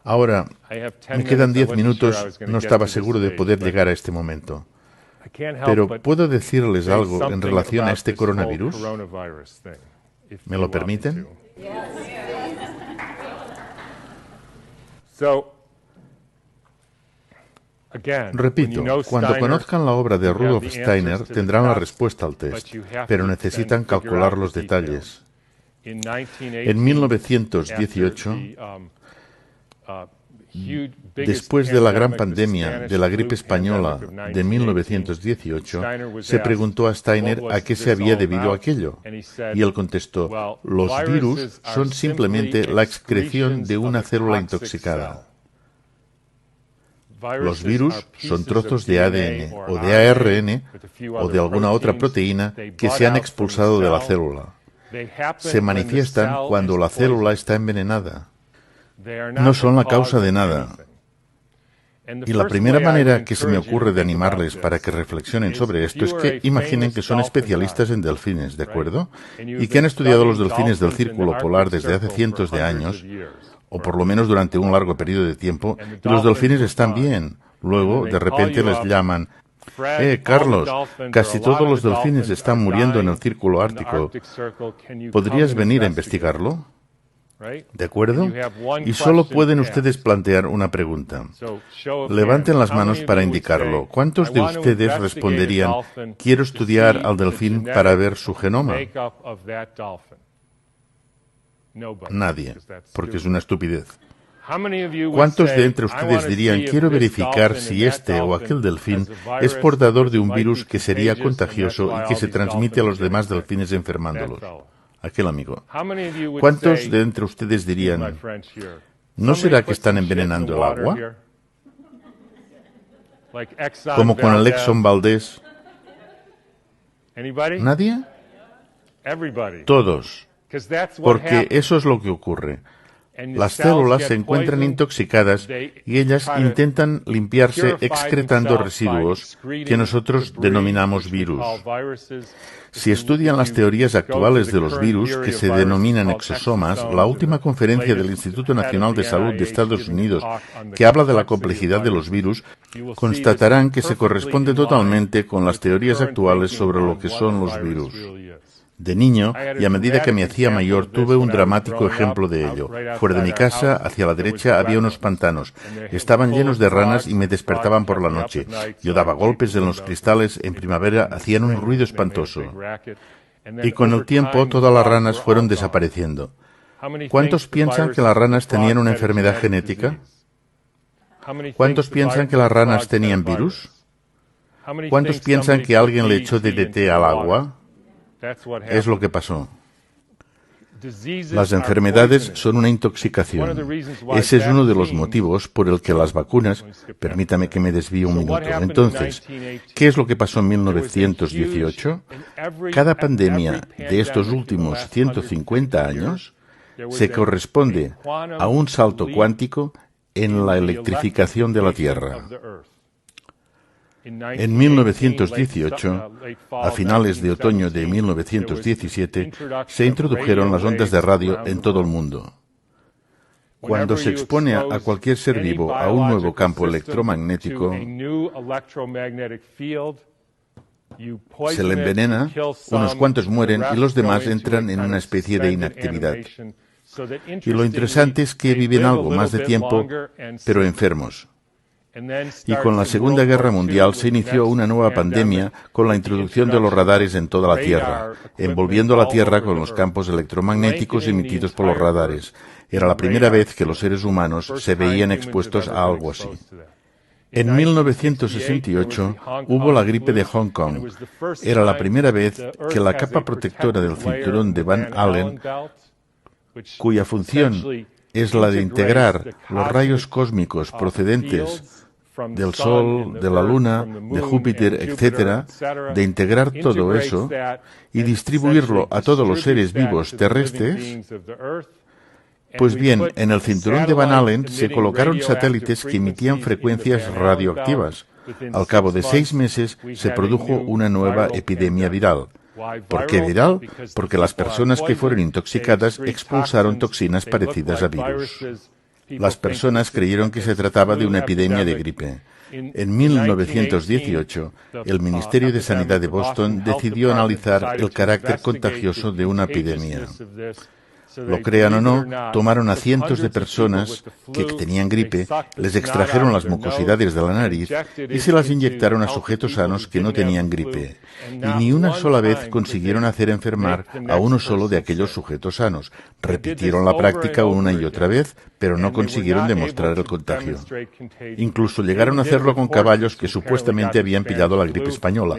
Ahora, me quedan 10 minutos, no estaba seguro de poder llegar a este momento. Pero ¿puedo decirles algo en relación a este coronavirus? ¿Me lo permiten? Repito, cuando conozcan la obra de Rudolf Steiner tendrán la respuesta al test, pero necesitan calcular los detalles. En 1918, después de la gran pandemia de la gripe española de 1918, se preguntó a Steiner a qué se había debido aquello. Y él contestó, los virus son simplemente la excreción de una célula intoxicada. Los virus son trozos de ADN o de ARN o de alguna otra proteína que se han expulsado de la célula. Se manifiestan cuando la célula está envenenada. No son la causa de nada. Y la primera manera que se me ocurre de animarles para que reflexionen sobre esto es que imaginen que son especialistas en delfines, ¿de acuerdo? Y que han estudiado los delfines del círculo polar desde hace cientos de años, o por lo menos durante un largo periodo de tiempo, y los delfines están bien. Luego, de repente les llaman, Carlos, casi todos los delfines están muriendo en el círculo ártico. ¿Podrías venir a investigarlo? ¿De acuerdo? Y solo pueden ustedes plantear una pregunta. Levanten las manos para indicarlo. ¿Cuántos de ustedes responderían, quiero estudiar al delfín para ver su genoma? Nadie, porque es una estupidez. ¿Cuántos de entre ustedes dirían, quiero verificar si este o aquel delfín es portador de un virus que sería contagioso y que se transmite a los demás delfines enfermándolos? Aquel amigo. ¿Cuántos de entre ustedes dirían, ¿no será que están envenenando el agua? Como con el Exxon Valdez. ¿Nadie? Todos. Porque eso es lo que ocurre. Las células se encuentran intoxicadas y ellas intentan limpiarse excretando residuos que nosotros denominamos virus. Si estudian las teorías actuales de los virus, que se denominan exosomas, la última conferencia del Instituto Nacional de Salud de Estados Unidos, que habla de la complejidad de los virus, constatarán que se corresponde totalmente con las teorías actuales sobre lo que son los virus. De niño, y a medida que me hacía mayor, tuve un dramático ejemplo de ello. Fuera de mi casa, hacia la derecha, había unos pantanos. Estaban llenos de ranas y me despertaban por la noche. Yo daba golpes en los cristales, en primavera hacían un ruido espantoso. Y con el tiempo, todas las ranas fueron desapareciendo. ¿Cuántos piensan que las ranas tenían una enfermedad genética? ¿Cuántos piensan que las ranas tenían virus? ¿Cuántos piensan que alguien le echó DDT al agua? Es lo que pasó. Las enfermedades son una intoxicación. Ese es uno de los motivos por el que las vacunas... Permítame que me desvíe un minuto. Entonces, ¿qué es lo que pasó en 1918? Cada pandemia de estos últimos 150 años se corresponde a un salto cuántico en la electrificación de la Tierra. En 1918, a finales de otoño de 1917, se introdujeron las ondas de radio en todo el mundo. Cuando se expone a cualquier ser vivo a un nuevo campo electromagnético, se le envenena, unos cuantos mueren y los demás entran en una especie de inactividad. Y lo interesante es que viven algo más de tiempo, pero enfermos. Y con la Segunda Guerra Mundial se inició una nueva pandemia con la introducción de los radares en toda la Tierra, envolviendo la Tierra con los campos electromagnéticos emitidos por los radares. Era la primera vez que los seres humanos se veían expuestos a algo así. En 1968 hubo la gripe de Hong Kong. Era la primera vez que la capa protectora del cinturón de Van Allen, cuya función es la de integrar los rayos cósmicos procedentes del Sol, de la Luna, de Júpiter, etc., de integrar todo eso y distribuirlo a todos los seres vivos terrestres. Pues bien, en el cinturón de Van Allen se colocaron satélites que emitían frecuencias radioactivas. Al cabo de 6 meses se produjo una nueva epidemia viral. ¿Por qué viral? Porque las personas que fueron intoxicadas expulsaron toxinas parecidas a virus. Las personas creyeron que se trataba de una epidemia de gripe. En 1918, el Ministerio de Sanidad de Boston decidió analizar el carácter contagioso de una epidemia. Lo crean o no, tomaron a cientos de personas que tenían gripe, les extrajeron las mucosidades de la nariz y se las inyectaron a sujetos sanos que no tenían gripe. Y ni una sola vez consiguieron hacer enfermar a uno solo de aquellos sujetos sanos. Repitieron la práctica una y otra vez, pero no consiguieron demostrar el contagio. Incluso llegaron a hacerlo con caballos que supuestamente habían pillado la gripe española.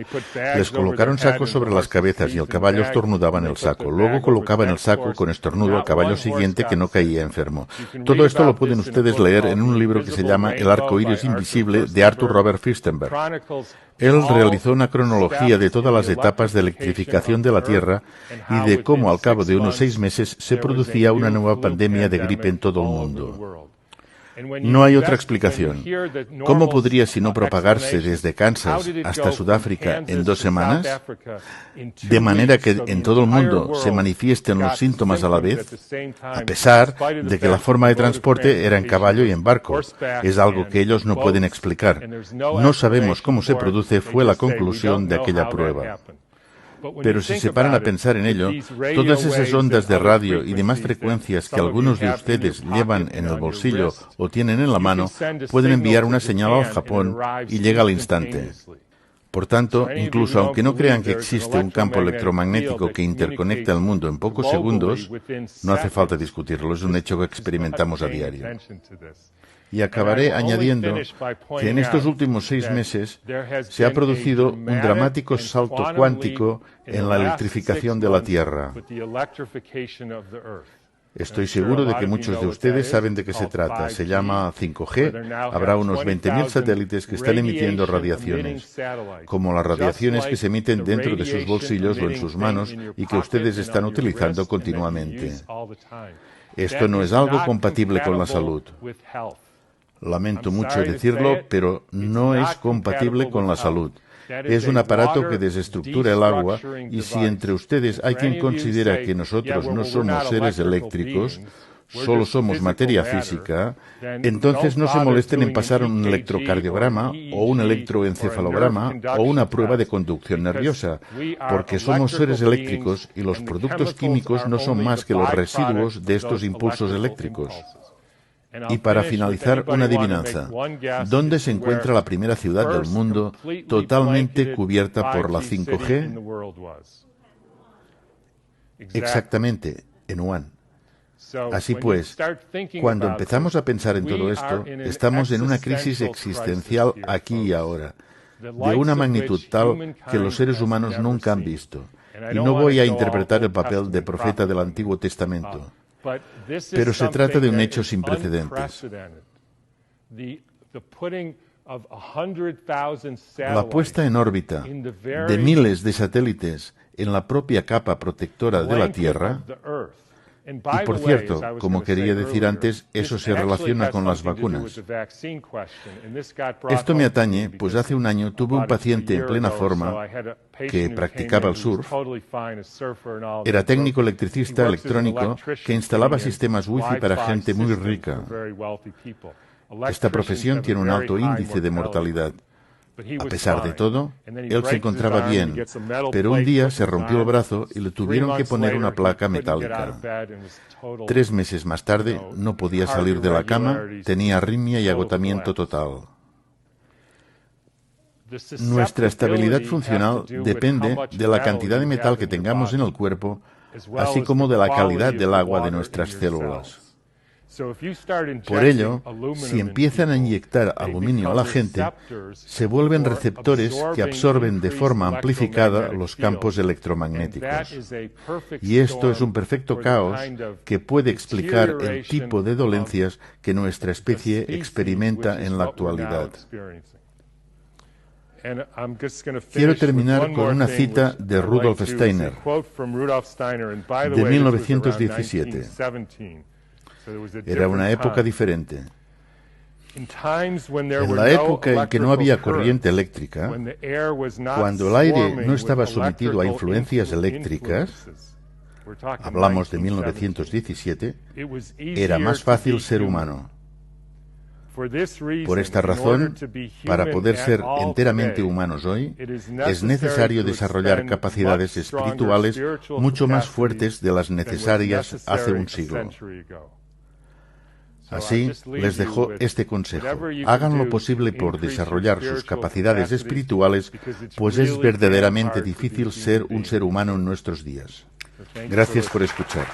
Les colocaron sacos sobre las cabezas y el caballo estornudaba en el saco. Luego colocaban el saco con estornudo al caballo siguiente que no caía enfermo. Todo esto lo pueden ustedes leer en un libro que se llama El arco iris invisible de Arthur Robert Firstenberg. Él realizó una cronología de todas las etapas de electrificación de la Tierra y de cómo al cabo de unos 6 meses se producía una nueva pandemia de gripe en todo el mundo. No hay otra explicación. ¿Cómo podría sino propagarse desde Kansas hasta Sudáfrica en 2 semanas? De manera que en todo el mundo se manifiesten los síntomas a la vez, a pesar de que la forma de transporte era en caballo y en barco. Es algo que ellos no pueden explicar. No sabemos cómo se produce, fue la conclusión de aquella prueba. Pero si se paran a pensar en ello, todas esas ondas de radio y demás frecuencias que algunos de ustedes llevan en el bolsillo o tienen en la mano, pueden enviar una señal al Japón y llega al instante. Por tanto, incluso aunque no crean que existe un campo electromagnético que interconecta el mundo en pocos segundos, no hace falta discutirlo, es un hecho que experimentamos a diario. Y acabaré añadiendo que en estos últimos 6 meses se ha producido un dramático salto cuántico en la electrificación de la Tierra. Estoy seguro de que muchos de ustedes saben de qué se trata. Se llama 5G. Habrá unos 20.000 satélites que están emitiendo radiaciones, como las radiaciones que se emiten dentro de sus bolsillos o en sus manos y que ustedes están utilizando continuamente. Esto no es algo compatible con la salud. Lamento mucho decirlo, pero no es compatible con la salud. Es un aparato que desestructura el agua y si entre ustedes hay quien considera que nosotros no somos seres eléctricos, solo somos materia física, entonces no se molesten en pasar un electrocardiograma o un electroencefalograma o una prueba de conducción nerviosa, porque somos seres eléctricos y los productos químicos no son más que los residuos de estos impulsos eléctricos. Y para finalizar, una adivinanza. ¿Dónde se encuentra la primera ciudad del mundo totalmente cubierta por la 5G? Exactamente, en Wuhan. Así pues, cuando empezamos a pensar en todo esto, estamos en una crisis existencial aquí y ahora, de una magnitud tal que los seres humanos nunca han visto. Y no voy a interpretar el papel de profeta del Antiguo Testamento. Pero se trata de un hecho sin precedentes. La puesta en órbita de miles de satélites en la propia capa protectora de la Tierra. Y por cierto, como quería decir antes, eso se relaciona con las vacunas. Esto me atañe, pues hace un año tuve un paciente en plena forma que practicaba el surf. Era técnico electricista electrónico que instalaba sistemas wifi para gente muy rica. Esta profesión tiene un alto índice de mortalidad. A pesar de todo, él se encontraba bien, pero un día se rompió el brazo y le tuvieron que poner una placa metálica. 3 meses más tarde no podía salir de la cama, tenía arritmia y agotamiento total. Nuestra estabilidad funcional depende de la cantidad de metal que tengamos en el cuerpo, así como de la calidad del agua de nuestras células. Por ello, si empiezan a inyectar aluminio a la gente, se vuelven receptores que absorben de forma amplificada los campos electromagnéticos. Y esto es un perfecto caos que puede explicar el tipo de dolencias que nuestra especie experimenta en la actualidad. Quiero terminar con una cita de Rudolf Steiner, de 1917. Era una época diferente. En la época en que no había corriente eléctrica, cuando el aire no estaba sometido a influencias eléctricas, hablamos de 1917, era más fácil ser humano. Por esta razón, para poder ser enteramente humanos hoy, es necesario desarrollar capacidades espirituales mucho más fuertes de las necesarias hace un siglo. Así, les dejo este consejo. Hagan lo posible por desarrollar sus capacidades espirituales, pues es verdaderamente difícil ser un ser humano en nuestros días. Gracias por escuchar.